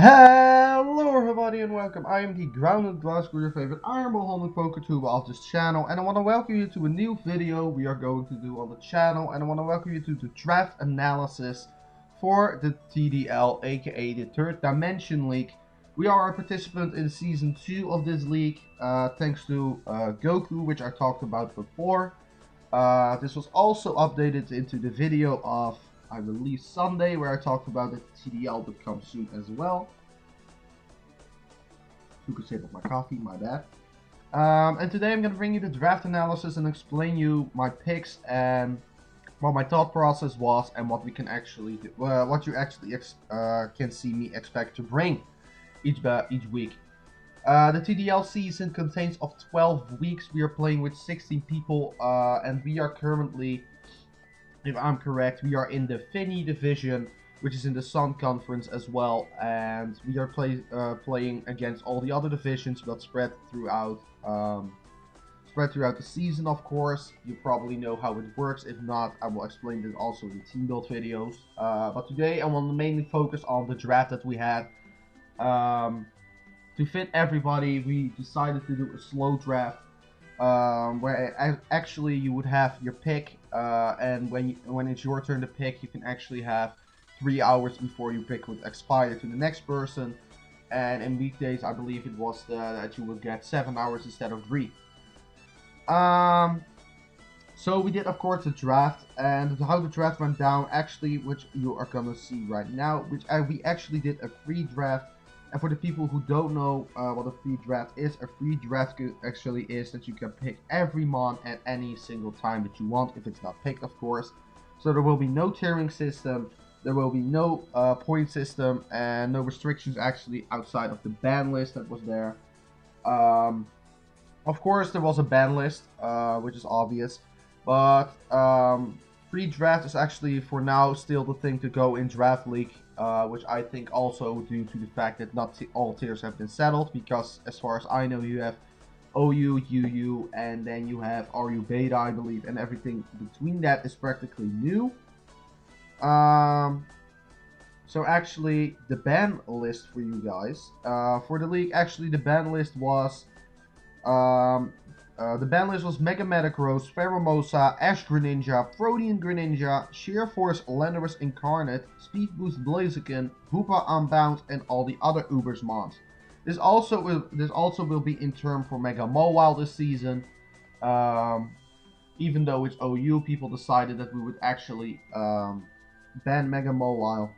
Hello everybody and welcome. I am the grounded Gliscor, your favorite Iron Ball holding poker tuber of this channel, and I want to welcome you to a new video we are going to do on the channel, and I want to welcome you to the draft analysis for the TDL, aka the Third Dimension League. We are a participant in Season 2 of this league, thanks to Goku, which I talked about before. This was also updated into the video of I released Sunday, where I talked about that TDL would come soon as well. Took a sip of my coffee, my bad. And today I'm going to bring you the draft analysis and explain you my picks and what my thought process was and what we can actually do, what you actually can see me expect to bring each week. The TDL season contains of 12 weeks. We are playing with 16 people, and we are currently, if I'm correct, we are in the Finny division, which is in the Sun Conference as well, and we are playing against all the other divisions, but spread throughout the season. Of course, you probably know how it works. If not, I will explain it also in the team build videos. But today I want to mainly focus on the draft that we had. To fit everybody, we decided to do a slow draft. Where actually you would have your pick, and when it's your turn to pick, you can actually have 3 hours before your pick would expire to the next person. And in weekdays, I believe it was that you would get 7 hours instead of 3. So we did, of course, the draft, and how the draft went down, actually, which you are gonna see right now, which we actually did a free draft. And for the people who don't know what a free draft is actually is that you can pick every mon at any single time that you want, if it's not picked, of course. So there will be no tiering system, there will be no point system, and no restrictions actually outside of the ban list that was there. Of course, there was a ban list, which is obvious, but free draft is actually for now still the thing to go in Draft League. Which I think also due to the fact that not all tiers have been settled, because as far as I know, you have OU, UU, and then you have RU Beta, I believe, and everything between that is practically new. So actually, the ban list for you guys, for the league, actually the ban list was Mega Metagross, Pheromosa, Ash Greninja, Protean Greninja, Sheer Force Landorus Incarnate, Speed Boost Blaziken, Hoopa Unbound, and all the other Ubers mons. This also will be in term for Mega Mobile this season. Even though it's OU, people decided that we would actually ban Mega Mobile.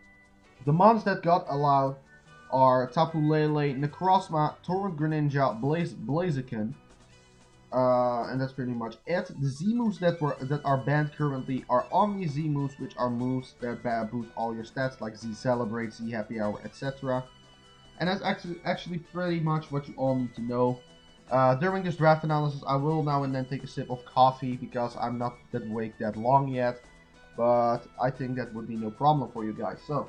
The mons that got allowed are Tapu Lele, Necrozma, Torrent Greninja, Blaziken. And that's pretty much it. The Z moves that are banned currently are Omni Z moves, which are moves that boost all your stats, like Z Celebrate, Z Happy Hour, etc. And that's actually pretty much what you all need to know. During this draft analysis, I will now and then take a sip of coffee, because I'm not awake that long yet. But I think that would be no problem for you guys. So,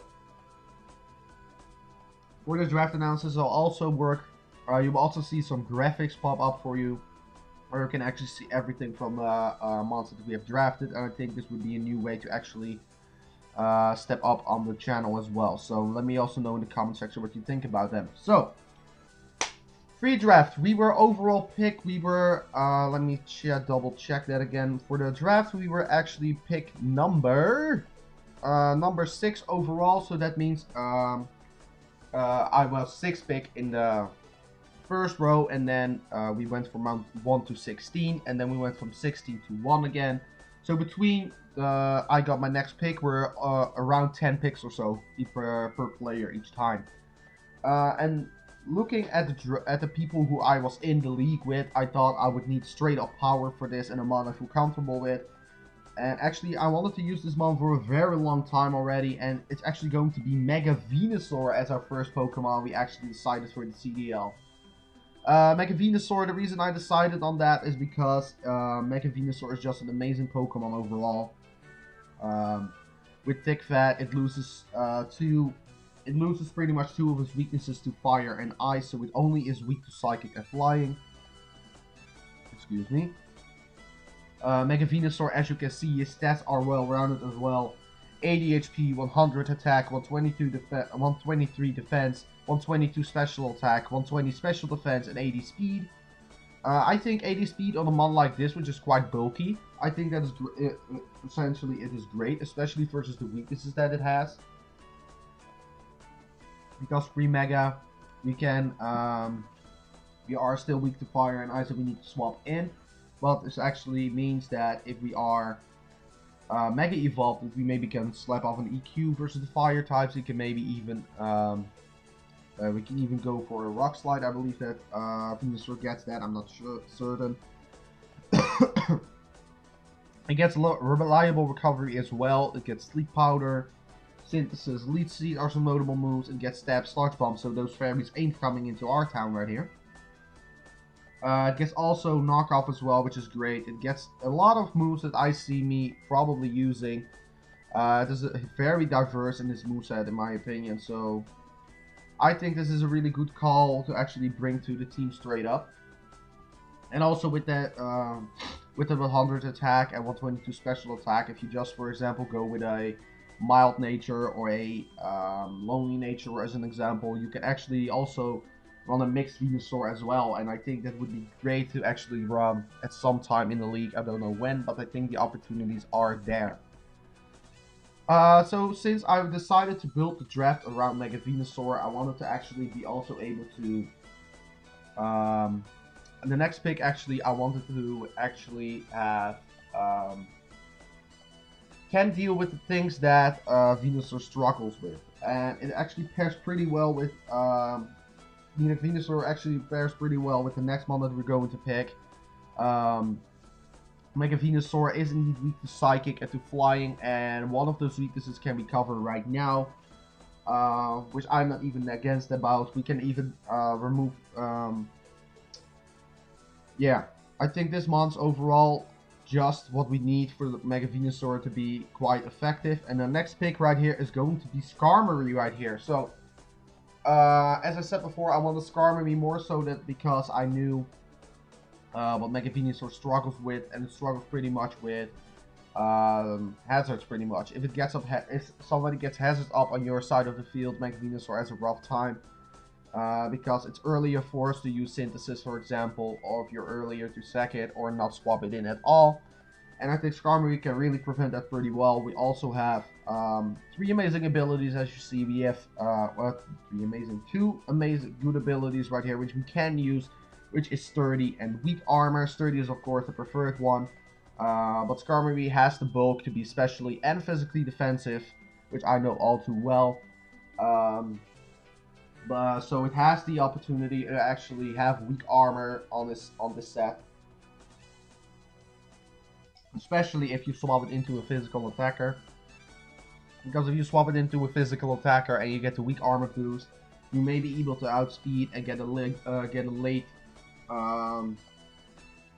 for this draft analysis, I'll also work. You will also see some graphics pop up for you, where you can actually see everything from the monsters that we have drafted, and I think this would be a new way to actually step up on the channel as well. So let me also know in the comment section what you think about them. So, free draft, we were overall pick, we were, let me double check that again. For the draft, we were actually pick number 6 overall, so that means I was 6th pick in the first row, and then we went from round 1 to 16, and then we went from 16 to 1 again. So between I got my next pick, we're around 10 picks or so per player each time. And looking at the people who I was in the league with, I thought I would need straight up power for this, and a mon I feel comfortable with. And actually, I wanted to use this mon for a very long time already, and it's actually going to be Mega Venusaur as our first Pokemon we actually decided for the CDL. Mega Venusaur, the reason I decided on that is because Mega Venusaur is just an amazing Pokemon overall. With Thick Fat, it loses pretty much 2 of its weaknesses to Fire and Ice, so it only is weak to Psychic and Flying. Excuse me. Mega Venusaur, as you can see, his stats are well rounded as well. 80 HP, 100 attack, 123 defense, 122 special attack, 120 special defense, and 80 speed. I think 80 speed on a mon like this, which is quite bulky, I think that is essentially it is great, especially versus the weaknesses that it has. Because pre-mega, we can we are still weak to fire and ice, so we need to swap in. But this actually means that if we are mega evolved, we maybe can slap off an EQ versus the fire types. We can maybe even we can even go for a rock slide. I believe that Venusaur gets that. I'm not certain. It gets reliable recovery as well. It gets sleep powder, synthesis, leech seed are some notable moves. It gets stab, sludge bomb, so those fairies ain't coming into our town right here. It gets also knockoff as well, which is great. It gets a lot of moves that I see me probably using. It is very diverse in this moveset, in my opinion, so I think this is a really good call to actually bring to the team straight up. And also with that, with the 100 attack and 122 special attack, if you just, for example, go with a mild nature or a lonely nature as an example, you can actually also run a mixed Venusaur as well, and I think that would be great to actually run at some time in the league. I don't know when, but I think the opportunities are there. So since I've decided to build the draft around Mega Venusaur, I wanted to actually be also able to the next pick, actually, I wanted to actually have can deal with the things that Venusaur struggles with, and it actually pairs pretty well with Venusaur actually pairs pretty well with the next one that we're going to pick. Mega Venusaur is indeed weak to Psychic and to Flying, and one of those weaknesses can be covered right now, which I'm not even against about. We can even remove... yeah, I think this mon's overall just what we need for the Mega Venusaur to be quite effective. And the next pick right here is going to be Skarmory right here. So, as I said before, I wanted Skarmory more so that because I knew what Mega Venusaur struggles with, and it struggles pretty much with hazards pretty much. If it gets up, if somebody gets hazards up on your side of the field, Mega Venusaur has a rough time. Because it's earlier forced to use Synthesis, for example, or if you're earlier to sack it or not swap it in at all. And I think Skarmory can really prevent that pretty well. We also have 3 amazing abilities, as you see. We have two amazing good abilities right here, which we can use, which is Sturdy and Weak Armor. Sturdy is, of course, the preferred one. But Skarmory has the bulk to be specially and physically defensive, which I know all too well. So it has the opportunity to actually have weak armor on this set, especially if you swap it into a physical attacker. Because if you swap it into a physical attacker and you get the weak armor boost, you may be able to outspeed and get a late, and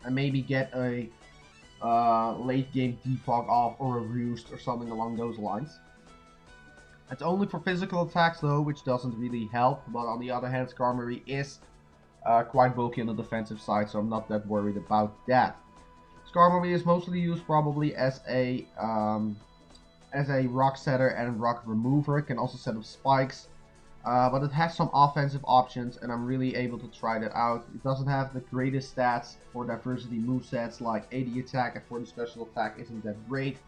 maybe get a late game defog off or a roost or something along those lines. It's only for physical attacks though, which doesn't really help, but on the other hand, Skarmory is quite bulky on the defensive side, so I'm not that worried about that. Skarmory is mostly used probably as a rock setter and rock remover. It can also set up spikes, but it has some offensive options, and I'm really able to try that out. It doesn't have the greatest stats for diversity movesets, like 80 attack and 40 special attack isn't that great.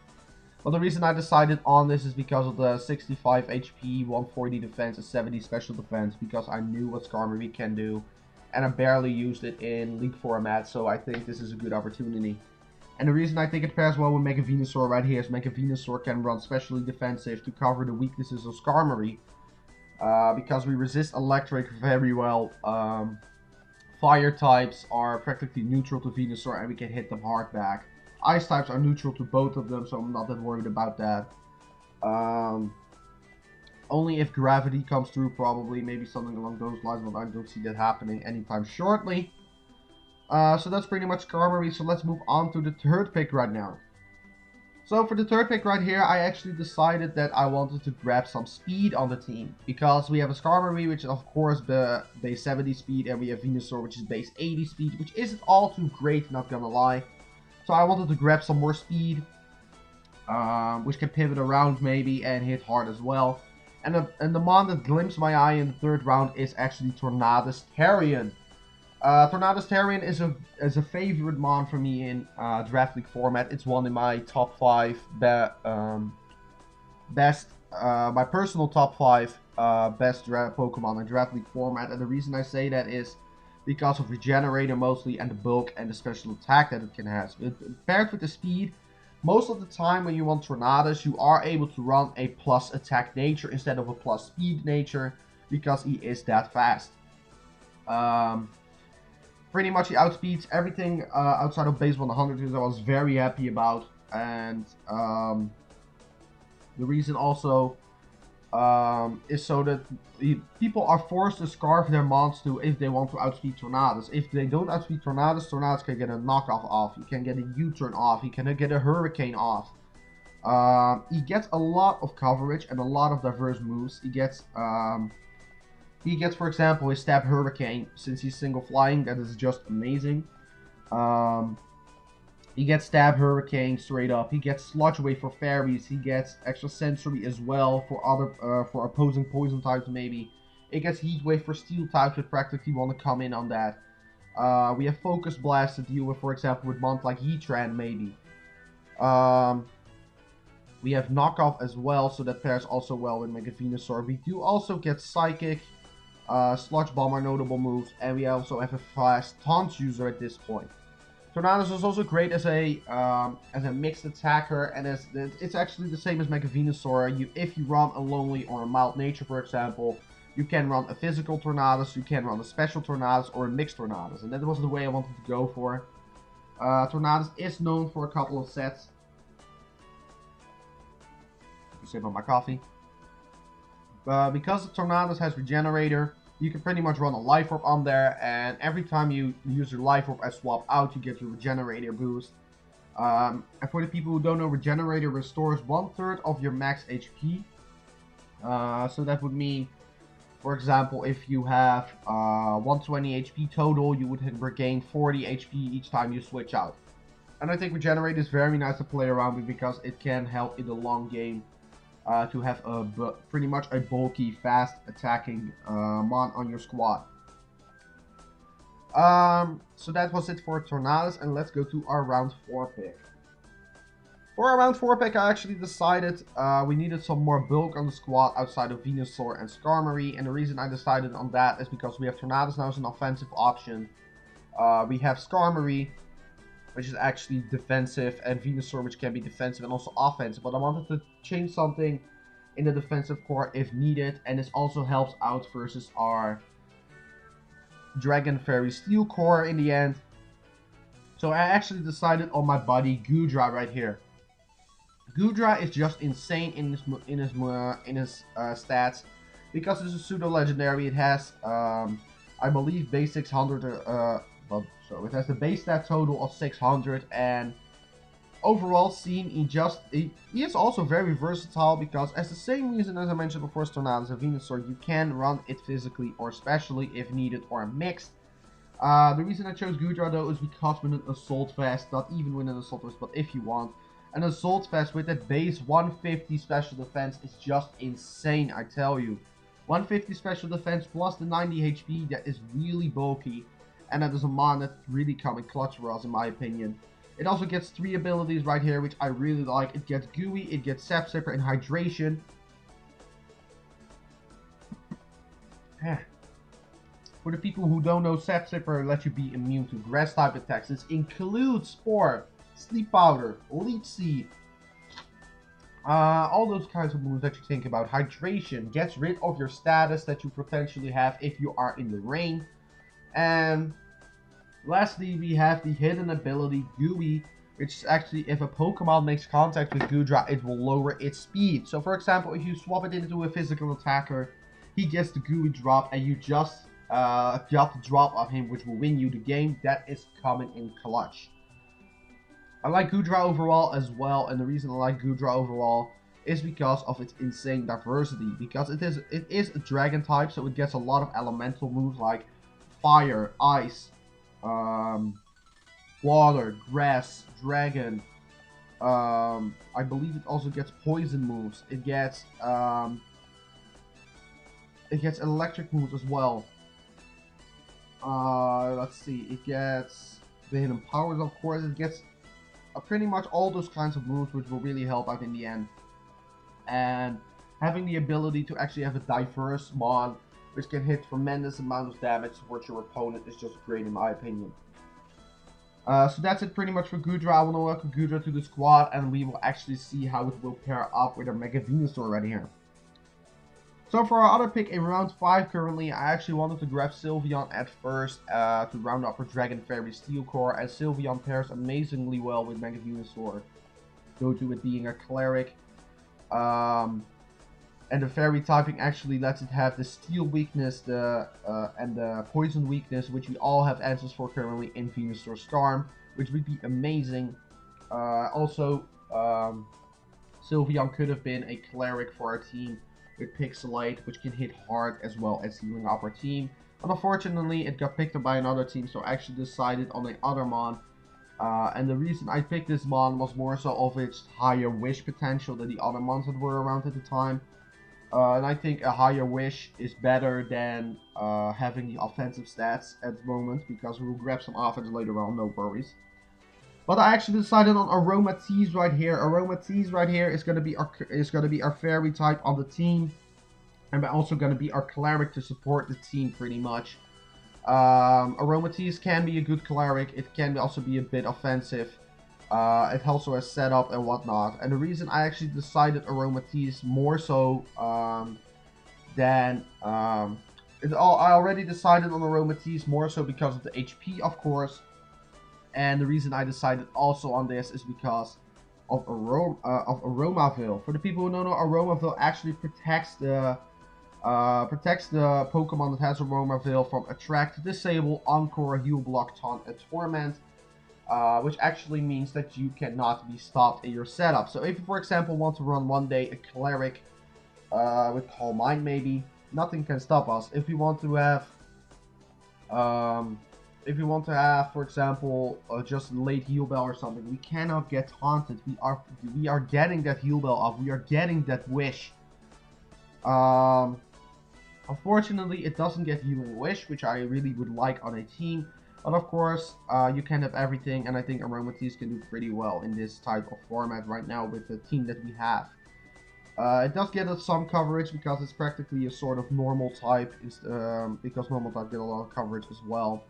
But the reason I decided on this is because of the 65 HP, 140 defense, and 70 special defense, because I knew what Skarmory can do, and I barely used it in League format, so I think this is a good opportunity. And the reason I think it pairs well with Mega Venusaur right here is Mega Venusaur can run specially defensive to cover the weaknesses of Skarmory, because we resist electric very well. Fire types are practically neutral to Venusaur, and we can hit them hard back. Ice types are neutral to both of them, so I'm not that worried about that. Only if gravity comes through, probably, maybe something along those lines, but I don't see that happening anytime shortly. So that's pretty much Skarmory, so let's move on to the third pick right now. So for the third pick right here, I actually decided that I wanted to grab some speed on the team, because we have a Skarmory, which is of course base 70 speed, and we have Venusaur, which is base 80 speed, which isn't all too great, not gonna lie. So I wanted to grab some more speed. which can pivot around maybe and hit hard as well. And the mon that glimpsed my eye in the third round is actually Tornadus Terrian. Tornadus Terrian is a favorite mon for me in Draft League format. It's one in my top 5 best, my personal top 5 best Pokemon in Draft League format. And the reason I say that is because of Regenerator mostly, and the bulk and the special attack that it can have. Paired with the speed, most of the time when you want Tornadus, you are able to run a plus attack nature instead of a plus speed nature, because he is that fast. Pretty much he outspeeds everything outside of base 100, which I was very happy about. And the reason also is so that people are forced to scarf their mons to if they want to outspeed Tornadus. If they don't outspeed Tornadus, Tornadus can get a knockoff off. He can get a U-turn off. He can get a Hurricane off. He gets a lot of coverage and a lot of diverse moves. He gets, for example, his Stab Hurricane. Since he's single flying, that is just amazing. He gets Stab Hurricane straight up. He gets Sludge Wave for fairies. He gets extra sensory as well for other for opposing poison types maybe. It gets Heat Wave for steel types which practically want to come in on that. We have Focus Blast to deal with, for example, with mons like Heatran maybe. We have Knockoff as well, so that pairs also well with Mega Venusaur. We do also get Psychic, Sludge Bomb are notable moves, and we also have a fast Taunt user at this point. Tornadus is also great as a mixed attacker, and it's actually the same as Mega Venusaur. If you run a lonely or a mild nature, for example, you can run a physical Tornadus, you can run a special Tornadus, or a mixed Tornadus, and that was the way I wanted to go for. Tornadus is known for a couple of sets. Take a sip of my coffee. Because the Tornadus has Regenerator, you can pretty much run a Life Orb on there, and every time you use your Life Orb and swap out, you get your Regenerator boost. And for the people who don't know, Regenerator restores 1/3 of your max HP. So that would mean, for example, if you have 120 HP total, you would regain 40 HP each time you switch out. And I think Regenerator is very nice to play around with because it can help in the long game. To have pretty much a bulky, fast attacking mon on your squad. So that was it for Tornadus, and let's go to our round 4 pick. For our round 4 pick, I actually decided we needed some more bulk on the squad outside of Venusaur and Skarmory, and the reason I decided on that is because we have Tornadus now as an offensive option. We have Skarmory, which is actually defensive, and Venusaur, which can be defensive and also offensive. But I wanted to change something in the defensive core if needed, and this also helps out versus our Dragon Fairy Steel core in the end. So I actually decided on my buddy Goodra right here. Goodra is just insane in his stats because it's a pseudo legendary. It has, I believe, base 600. So it has the base stat total of 600, and overall seen, he is also very versatile because, as the same reason as I mentioned before, Tornadus and Venusaur, you can run it physically or specially if needed or mixed. The reason I chose Goodra though is because with an Assault Vest, not even with an Assault Vest, but if you want, an Assault Vest with that base 150 special defense is just insane, I tell you. 150 special defense plus the 90 HP, that is really bulky. And that is a mon that really come in clutch for us, in my opinion. It also gets 3 abilities right here, which I really like. It gets Gooey, it gets Sap Sipper, and Hydration. For the people who don't know, Sap Sipper lets you be immune to grass type attacks. This includes Spore, Sleep Powder, Leech Seed. All those kinds of moves that you think about. Hydration gets rid of your status that you potentially have if you are in the rain. And lastly, we have the hidden ability Gooey, which is actually if a Pokemon makes contact with Goodra, it will lower its speed. So for example, if you swap it into a physical attacker, he gets the Gooey drop, and you just drop the drop of him, which will win you the game. That is common in clutch. I like Goodra overall as well, and the reason I like Goodra overall is because of its insane diversity. Because it is a dragon type, so it gets a lot of elemental moves like fire, ice, water, grass, dragon, I believe it also gets poison moves. It gets electric moves as well. Let's see. It gets the hidden powers, of course. It gets pretty much all those kinds of moves, which will really help out in the end. And having the ability to actually have a diverse mon, which can hit tremendous amount of damage towards your opponent, is just great in my opinion. So that's it pretty much for Goodra. I want to welcome Goodra to the squad, and we will actually see how it will pair up with our Mega Venusaur right here. So for our other pick in round 5 currently, I actually wanted to grab Sylveon at first to round up our Dragon Fairy Steel Core, as Sylveon pairs amazingly well with Mega Venusaur, due to it being a cleric. And the fairy typing actually lets it have the steel weakness and the poison weakness, which we all have answers for currently in Venusaur Storm, which would be amazing. Also, Sylveon could have been a cleric for our team with Pixelite, which can hit hard as well as healing up our team. But unfortunately, it got picked up by another team, so I actually decided on the other mon. And the reason I picked this mon was more so of its higher wish potential than the other mons that were around at the time. And I think a higher wish is better than having the offensive stats at the moment, because we will grab some offense later on, no worries. But I actually decided on Aromatisse right here. Aromatisse right here is gonna be our fairy type on the team, and also gonna be our cleric to support the team pretty much. Aromatisse can be a good cleric. It can also be a bit offensive. It also has setup and whatnot. And the reason I actually decided Aromatisse more so I already decided on Aromatisse more so because of the HP, of course. And the reason I decided also on this is because of Aromaville. For the people who don't know, Aromaville actually protects the Pokemon that has Aromaville from Attract, Disable, Encore, Heal, Block, Taunt, and Torment. Which actually means that you cannot be stopped in your setup. So if you, for example, want to run one day a cleric with Calm Mind, maybe nothing can stop us. If you want to have, for example, just late heal bell or something, we cannot get taunted. We are getting that heal bell off. We are getting that wish. Unfortunately, it doesn't get healing wish, which I really would like on a team. But of course, you can have everything, and I think Aromatisse can do pretty well in this type of format right now with the team that we have. It does get us some coverage because it's practically a sort of normal type, because normal type get a lot of coverage as well.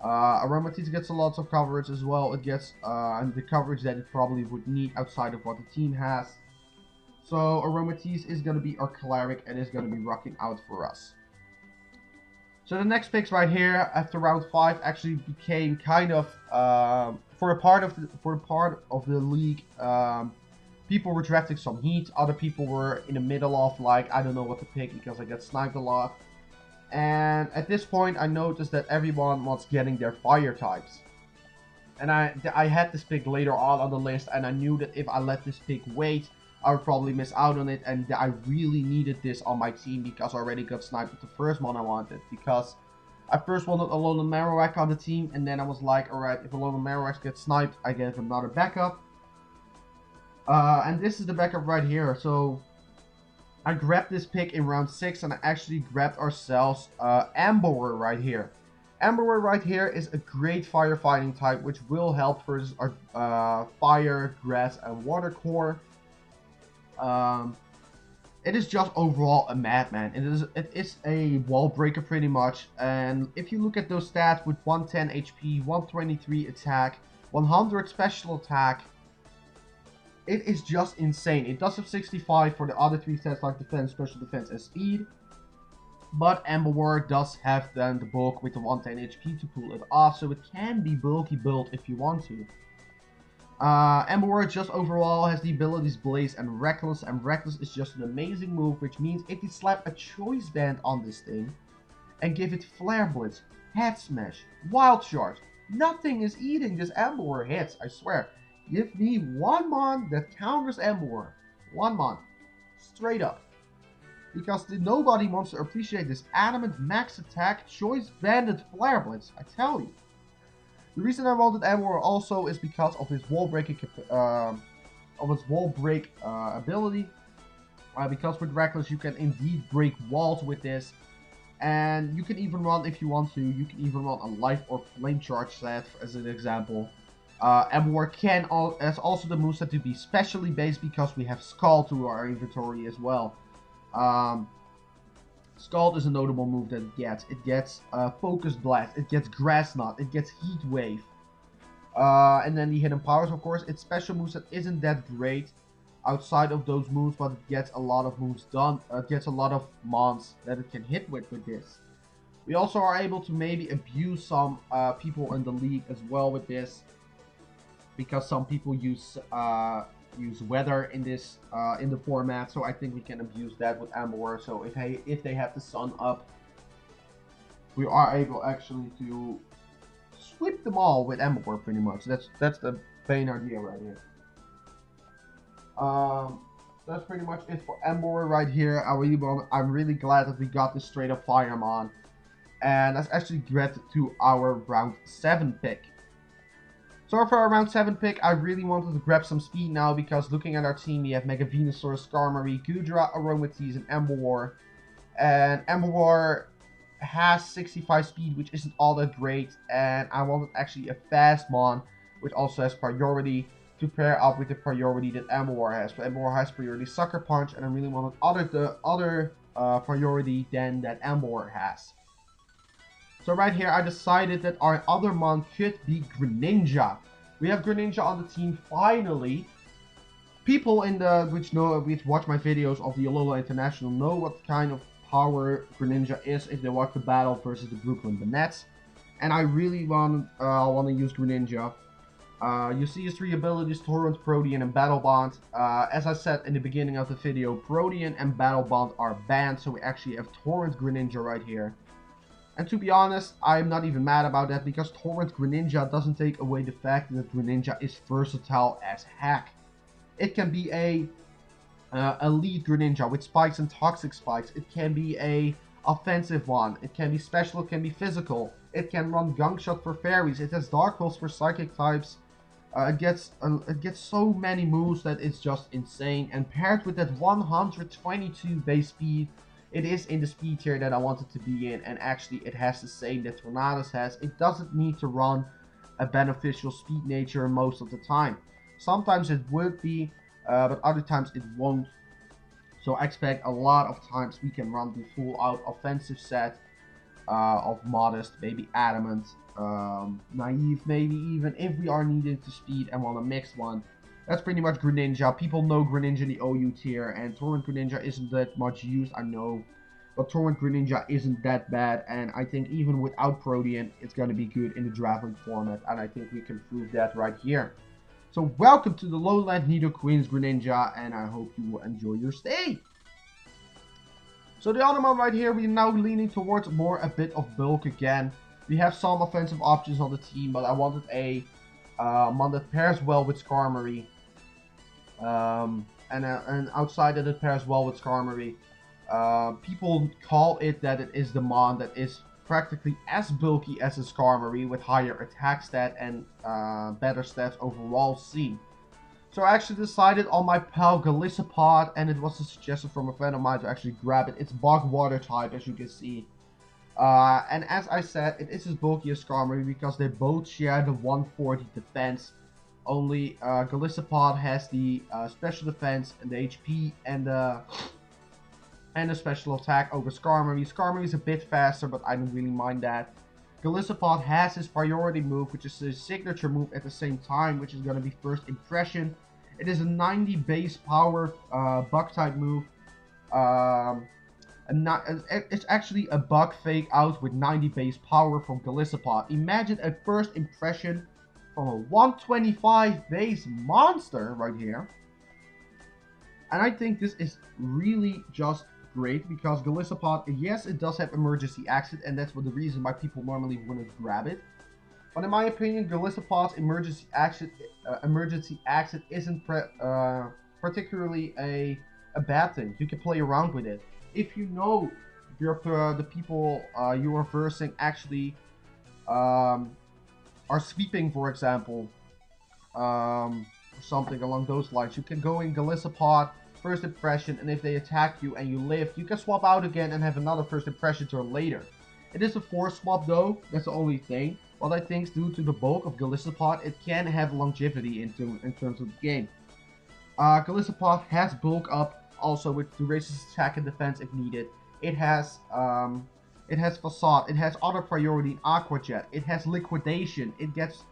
Aromatisse gets a lot of coverage as well. It gets the coverage that it probably would need outside of what the team has. So Aromatisse is going to be our cleric and is going to be rocking out for us. So the next picks right here after round 5 actually became kind of for a part of the league. People were drafting some heat. Other people were in the middle of, like, I don't know what to pick because I got sniped a lot. And at this point, I noticed that everyone was getting their fire types. And I had this pick later on the list, and I knew that if I let this pick wait, I would probably miss out on it, and I really needed this on my team because I already got sniped with the first one I wanted. Because I first wanted Alolan Marowak on the team, and then I was like, alright, if Alolan Marowak gets sniped, I get another backup. And this is the backup right here. So I grabbed this pick in round 6, and I actually grabbed ourselves Ambler right here. Ambler right here is a great firefighting type, which will help versus our fire, grass, and water core. It is just overall a madman. It is a wall breaker pretty much. And if you look at those stats with 110 HP, 123 attack, 100 special attack, it is just insane. It does have 65 for the other 3 stats like defense, special defense, and speed. But Ambler does have then the bulk with the 110 HP to pull it off, so it can be bulky build if you want to. Ambler just overall has the abilities Blaze and Reckless is just an amazing move, which means if you slap a Choice Band on this thing and give it Flare Blitz, Head Smash, Wild Charge, nothing is eating this Ambler hits, I swear. Give me one mon that counters Ambler. One mon. Straight up. Because nobody wants to appreciate this Adamant Max Attack Choice Banded Flare Blitz, I tell you. The reason I wanted Ambler also is because of his wall breaking of its wall break ability. Because with Reckless you can indeed break walls with this. And you can even run, if you want to, you can even run a Life or Flame Charge set as an example. Emor has also the moveset to be specially based because we have Scald to our inventory as well. Scald is a notable move that it gets. It gets Focus Blast, it gets Grass Knot, it gets Heat Wave. And then the hidden powers, of course. Its special moveset isn't that great outside of those moves, but it gets a lot of moves done. It gets a lot of mons that it can hit with this. We also are able to maybe abuse some people in the league as well with this, because some people use weather in this in the format. So I think we can abuse that with Amber. So if they have the sun up, we are able actually to sweep them all with Amber pretty much. That's the main idea right here. That's pretty much it for Amber right here. I'm really glad that we got this straight up Firemon. And that's actually led to our round 7 pick. So for our round 7 pick, I really wanted to grab some speed now, because looking at our team, we have Mega Venusaur, Skarmory, Goodra, Aromatisse, and Emboar. And Emboar has 65 speed, which isn't all that great. And I wanted actually a fast mon, which also has priority, to pair up with the priority that Emboar has. But Emboar has priority Sucker Punch, and I really wanted the other priority than that Emboar has. So right here, I decided that our other mon could be Greninja. We have Greninja on the team finally. People which watch my videos of the Alola International know what kind of power Greninja is if they watch the battle versus the Brooklyn Bonnets. And I really want to use Greninja. You see his 3 abilities, Torrent, Protean, and Battle Bond. As I said in the beginning of the video, Protean and Battle Bond are banned, so we actually have Torrent Greninja right here. And to be honest, I'm not even mad about that, because Torrent Greninja doesn't take away the fact that Greninja is versatile as heck. It can be a elite Greninja with spikes and toxic spikes. It can be a offensive one. It can be special, it can be physical. It can run Gunk Shot for fairies. It has Dark Pulse for psychic types. It gets so many moves that it's just insane. And paired with that 122 base speed, it is in the speed tier that I want it to be in, and actually it has the same that Tornadus has. It doesn't need to run a beneficial speed nature most of the time. Sometimes it would be, but other times it won't. So I expect a lot of times we can run the full out offensive set of Modest, maybe Adamant, Naive maybe even, if we are needing to speed and want a mixed one. That's pretty much Greninja. People know Greninja in the OU tier, and Torrent Greninja isn't that much used, I know. But Torrent Greninja isn't that bad, and I think even without Protean, it's going to be good in the Draft League format, and I think we can prove that right here. So welcome to the Low Land Nidoqueens Greninja, and I hope you will enjoy your stay. So the other one right here, we're now leaning towards a bit of bulk again. We have some offensive options on the team, but I wanted a mon that pairs well with Skarmory. And outside that it pairs well with Skarmory. People call it that it is the mon that is practically as bulky as a Skarmory, with higher attack stat and better stats overall seen. So I actually decided on my pal Gliscor, and it was a suggestion from a friend of mine to actually grab it. It's bog water type, as you can see. And as I said, it is as bulky as Skarmory because they both share the 140 defense. Only Gliscor has the special defense and the HP and the special attack over Skarmory. Skarmory is a bit faster, but I don't really mind that. Gliscor has his priority move, which is his signature move at the same time, which is going to be First Impression. It is a 90 base power bug type move. It's actually a bug fake out with 90 base power from Gliscor. Imagine a First Impression from a 125 base monster right here. And I think this is really just great because Gliscor, yes, it does have emergency exit, and that's the reason why people normally wouldn't grab it. But in my opinion, Gliscor's emergency exit isn't particularly a bad thing. You can play around with it. If you know the people you are versing actually are sweeping, for example, something along those lines. You can go in Gliscor, first impression, and if they attack you and you live, you can swap out again and have another first impression turn later. It is a force swap though, that's the only thing. But I think due to the bulk of Gliscor, it can have longevity in terms of the game. Gliscor has bulk up also with to raise its attack and defense if needed. It has facade, it has auto priority, aqua jet, it has liquidation, it gets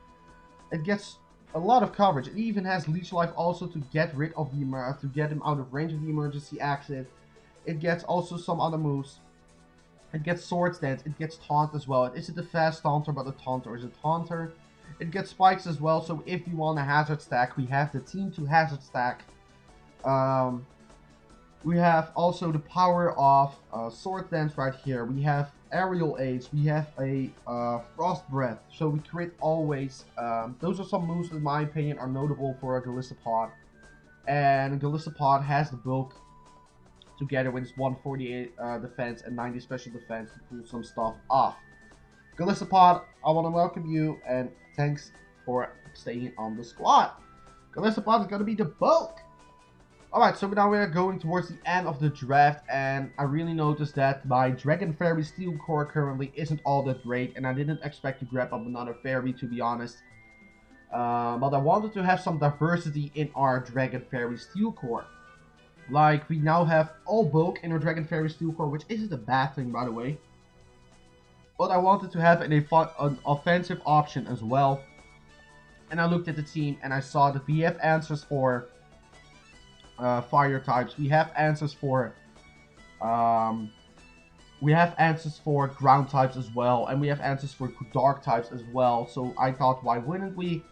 a lot of coverage. It even has leech life also to get rid of the to get him out of range of the emergency exit. It gets also some other moves. It gets sword stance, it gets taunt as well. It isn't a fast taunter, but a taunter is a taunter. It gets spikes as well, so if you want a hazard stack, we have the team to hazard stack. We have also the power of sword dance right here. We have aerial ace. We have a frost breath. So we crit always. Those are some moves that in my opinion are notable for a Gliscor. And Gliscor has the bulk together with its 148 defense and 90 special defense to pull some stuff off. Gliscor, I want to welcome you and thanks for staying on the squad. Gliscor is going to be the bulk. Alright, so now we're going towards the end of the draft, and I really noticed that my Dragon Fairy Steel Core currently isn't all that great, and I didn't expect to grab up another fairy, to be honest. But I wanted to have some diversity in our Dragon Fairy Steel Core. Like, we now have all bulk in our Dragon Fairy Steel Core, which isn't a bad thing, by the way. But I wanted to have an offensive option as well. And I looked at the team, and I saw that we have answers for fire types. We have answers for ground types as well, and we have answers for dark types as well. So I thought, why wouldn't we?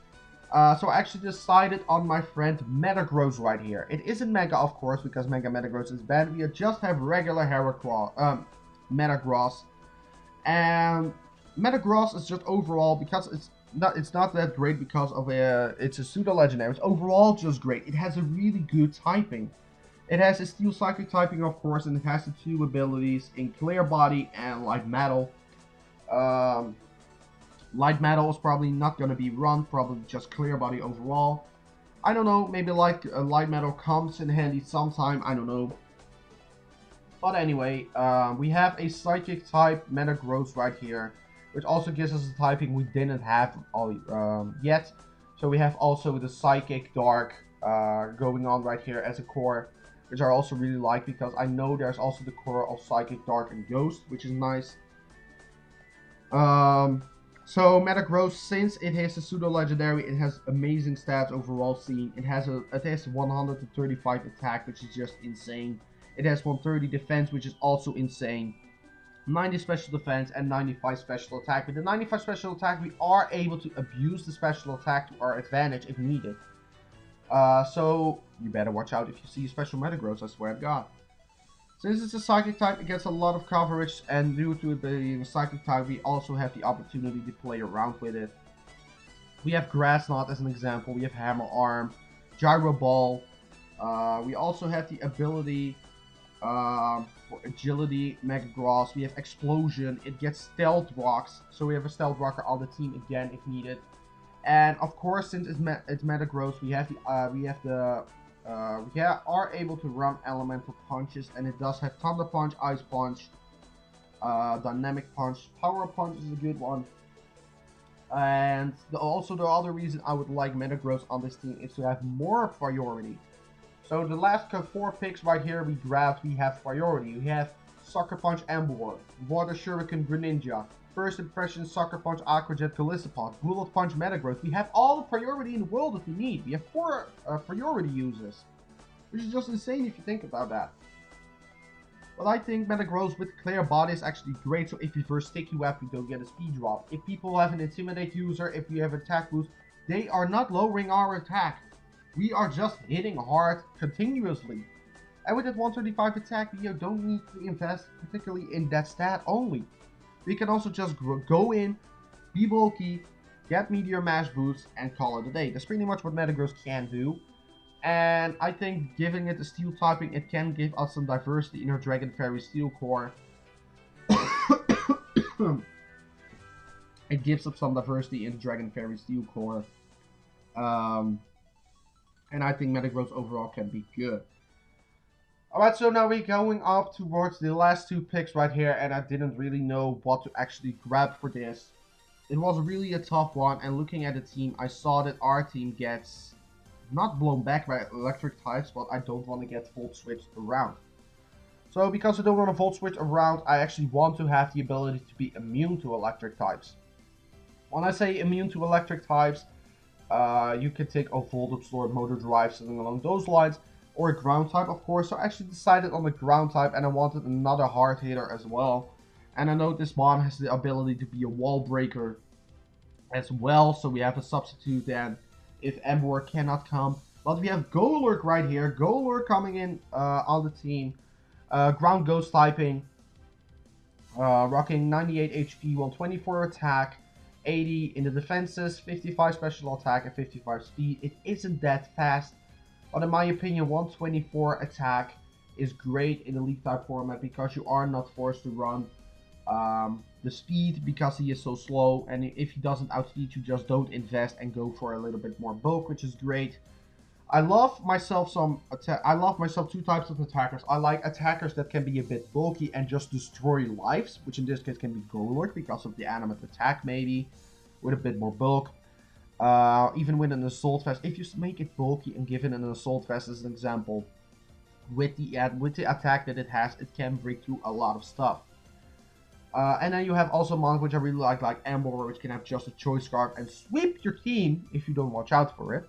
So I actually decided on my friend Metagross right here. It isn't Mega, of course, because Metagross is banned. We just have regular Metagross, and Metagross is just overall, because it's not that great because of it's a pseudo legendary. It's overall just great. It has a really good typing. It has a steel psychic typing, of course, and it has the two abilities in clear body and light metal. Light metal is probably not going to be run, probably just clear body overall. I don't know, maybe light metal comes in handy sometime, I don't know. But anyway, we have a psychic type Metagross right here, which also gives us a typing we didn't have yet. So we have also the Psychic Dark going on right here as a core, which I also really like because I know there's also the core of Psychic Dark and Ghost, which is nice. So Metagross, since it has a pseudo legendary, it has amazing stats overall seen. It has 135 attack, which is just insane. It has 130 defense, which is also insane. 90 special defense and 95 special attack. With the 95 special attack, we are able to abuse the special attack to our advantage if needed. So you better watch out if you see a special Metagross, I swear to God. Since it's a psychic type, it gets a lot of coverage, and due to it being a psychic type, we also have the opportunity to play around with it. We have Grass Knot as an example, we have Hammer Arm, Gyro Ball. We also have the ability for agility, Metagross. We have Explosion. It gets Stealth Rocks, so we have a Stealth Rocker on the team again if needed. And of course, since it's Metagross, we are able to run Elemental Punches, and it does have Thunder Punch, Ice Punch, Dynamic Punch, Power Punch is a good one. And also the other reason I would like Metagross on this team is to have more priority. So the last 4 picks right here we grabbed, we have priority. We have Sucker Punch Emboar, Water Shuriken Greninja, First Impression Sucker Punch Aqua Jet Gliscor, Bullet Punch Metagross. We have all the priority in the world if we need. We have 4 priority users, which is just insane if you think about that. But I think Metagross with Clear Body is actually great, so if you first Sticky Web, you don't get a speed drop. If people have an Intimidate user, if you have attack boost, they are not lowering our attack. We are just hitting hard continuously. And with that 135 attack, we don't need to invest particularly in that stat only. We can also just go in, be bulky, get Meteor Mash boost, and call it a day. That's pretty much what Metagross can do. And I think giving it a steel typing, it can give us some diversity in our Dragon Fairy Steel Core. It gives us some diversity in the Dragon Fairy Steel Core. And I think Metagross overall can be good. Alright, so now we're going up towards the last two picks right here, and I didn't really know what to actually grab for this. It was really a tough one, and looking at the team, I saw that our team gets not blown back by electric types, but I don't want to get Volt Switched around. So because I don't want to Volt Switch around, I actually want to have the ability to be immune to electric types. When I say immune to electric types, you can take a Volt Absorb, Motor Drive, something along those lines, or a ground type, of course. So I actually decided on the ground type, and I wanted another hard hitter as well. And I know this mon has the ability to be a wall breaker as well, so we have a substitute then if Ember cannot come. But we have Golurk right here. Golurk coming in on the team. Ground Ghost typing. Rocking 98 HP, 124 attack, 80 in the defenses, 55 special attack, and 55 speed. It isn't that fast, but in my opinion, 124 attack is great in the Leaf type format because you are not forced to run the speed because he is so slow, and if he doesn't outspeed you, just don't invest and go for a little bit more bulk, which is great. I love myself two types of attackers. I like attackers that can be a bit bulky and just destroy lives, which in this case can be Golurk because of the animate attack maybe, with a bit more bulk. Even with an Assault Vest, if you make it bulky and give it an Assault Vest as an example, with the attack that it has, it can break through a lot of stuff. And then you have also mons which I really like Amber, which can have just a Choice Scarf and sweep your team if you don't watch out for it.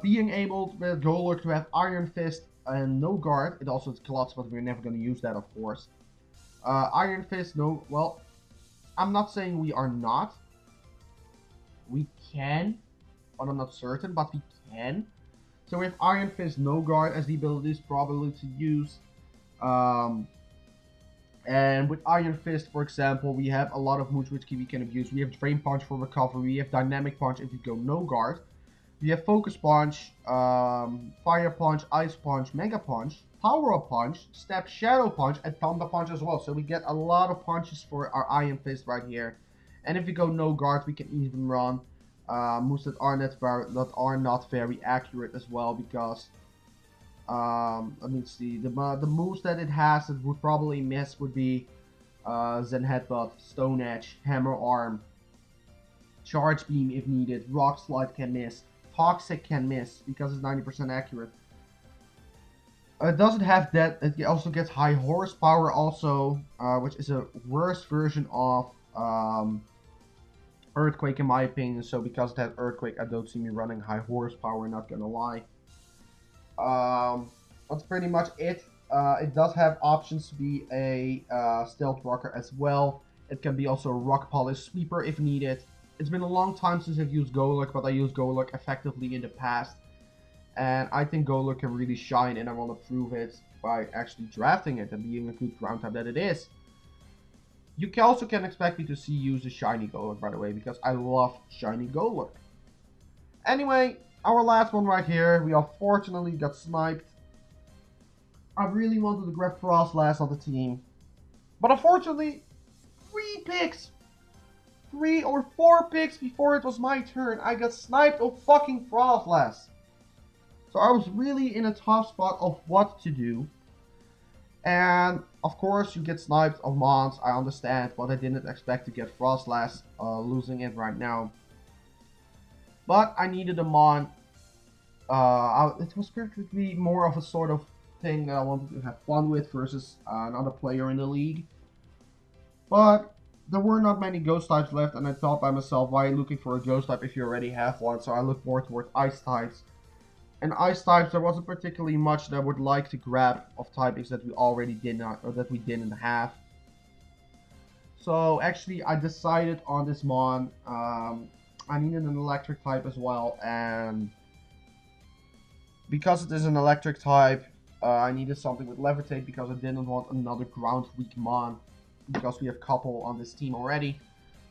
Being able with Golurk to have Iron Fist and no guard, it also has Clots, but we're never going to use that, of course. Iron Fist, no, well, I'm not saying we are not. We can, but I'm not certain, but we can. So we have Iron Fist, no guard as the abilities probably to use. And with Iron Fist, for example, we have a lot of moves which we can abuse. We have Drain Punch for recovery, we have Dynamic Punch if you go no guard. We have Focus Punch, Fire Punch, Ice Punch, Mega Punch, Power Up Punch, Step Shadow Punch, and Thunder Punch as well. So we get a lot of punches for our Iron Fist right here. And if we go no guard, we can even run moves that are not very accurate as well, because let me see, the moves that it has that would probably miss would be Zen Headbutt, Stone Edge, Hammer Arm, Charge Beam if needed, Rock Slide can miss, Toxic can miss because it's 90% accurate. It doesn't have that. It also gets High Horsepower also, which is a worse version of Earthquake in my opinion. So because it has Earthquake, I don't see me running High Horsepower, not gonna lie. That's pretty much it. It does have options to be a Stealth Rocker as well. It can be also a Rock Polish Sweeper if needed. It's been a long time since I've used Golurk, but I used Golurk effectively in the past. And I think Golurk can really shine, and I want to prove it by actually drafting it and being a good ground type that it is. You also can expect me to see use a shiny Golurk, by the way, because I love shiny Golurk. Anyway, our last one right here, we unfortunately got sniped. I really wanted to grab Frostlass on the team, but unfortunately, 3 or 4 picks before it was my turn, I got sniped of fucking Frostlass. So I was really in a tough spot of what to do. And of course you get sniped of mons, I understand, but I didn't expect to get Frostlass, losing it right now. But I needed a mon. It was practically more of a sort of thing that I wanted to have fun with versus another player in the league. But there were not many ghost types left, and I thought by myself, why are you looking for a ghost type if you already have one? So I looked more towards ice types. And ice types, there wasn't particularly much that I would like to grab of typings that we already did not, or that we didn't have. So actually I decided on this mon. I needed an electric type as well, and because it is an electric type, I needed something with levitate because I didn't want another ground weak mon, because we have couple on this team already.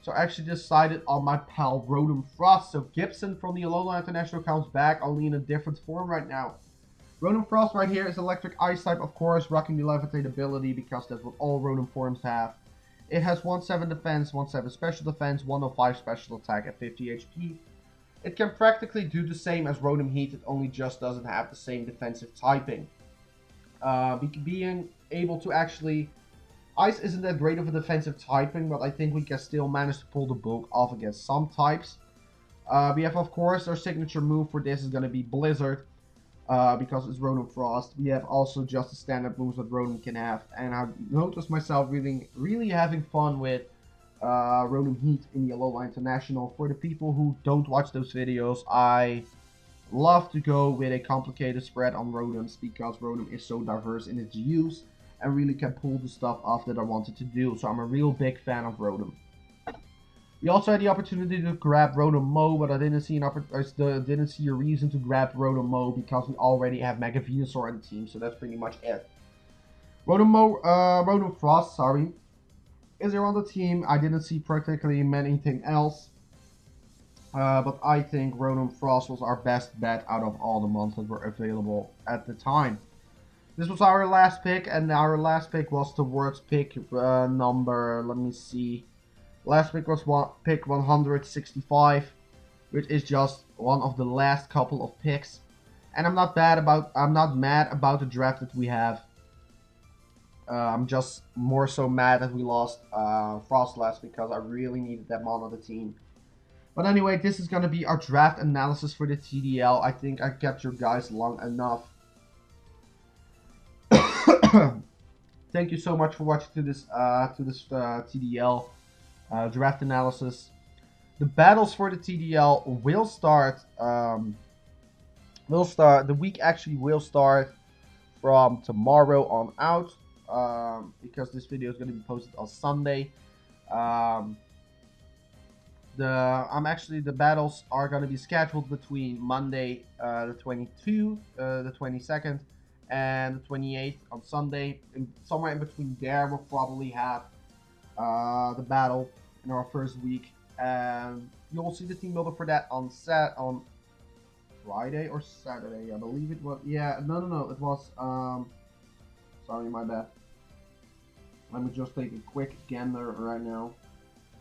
So I actually decided on my pal Rotom Frost. So Gibson from the Low Land International comes back, only in a different form right now. Rotom Frost right here is electric ice type, of course, rocking the levitate ability because that's what all Rotom forms have. It has 1/7 defense, 1/7 special defense, 105 special attack at 50 HP. It can practically do the same as Rotom Heat, it only just doesn't have the same defensive typing. Being able to actually... Ice isn't that great of a defensive typing, but I think we can still manage to pull the bulk off against some types. We have, of course, our signature move for this is going to be Blizzard, because it's Rotom Frost. We have also just the standard moves that Rotom can have, and I've noticed myself really having fun with Rotom Heat in the Low Land International. For the people who don't watch those videos, I love to go with a complicated spread on Rotoms because Rotom is so diverse in its use and really can pull the stuff off that I wanted to do. So I'm a real big fan of Rotom. We also had the opportunity to grab Rotom Mo, but I didn't see a reason to grab Rotom Mo because we already have Mega Venusaur on the team, so that's pretty much it. Rotom Frost, sorry, is there on the team. I didn't see particularly anything else, but I think Rotom Frost was our best bet out of all the months that were available at the time. This was our last pick, and our last pick was towards pick number, let me see. Last pick was pick 165, which is just one of the last couple of picks. And I'm not mad about the draft that we have. I'm just more so mad that we lost Frostlass because I really needed that mon on the team. But anyway, this is gonna be our draft analysis for the TDL. I think I kept your guys long enough. Thank you so much for watching to this TDL draft analysis. The battles for the TDL will start. The week actually will start from tomorrow on out, because this video is going to be posted on Sunday. The battles are going to be scheduled between Monday the 22nd and the 28th on Sunday. Somewhere in between there, we'll probably have the battle in our first week, and you'll see the team builder for that on Friday or Saturday, I believe it was. Yeah, no, it was. Sorry, my bad. Let me just take a quick gander right now.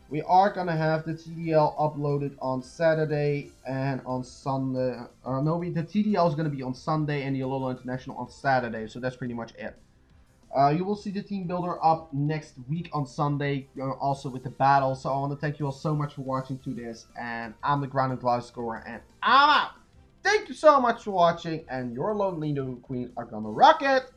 We are gonna have the TDL uploaded on Saturday and on Sunday. The TDL is gonna be on Sunday and the Alola International on Saturday, so that's pretty much it. You will see the team builder up next week on Sunday, also with the battle. So I want to thank you all so much for watching to this, and I'm the Grounded Gliscor, and I'm out. Thank you so much for watching, and your Low Land Nidoqueens are gonna rock it.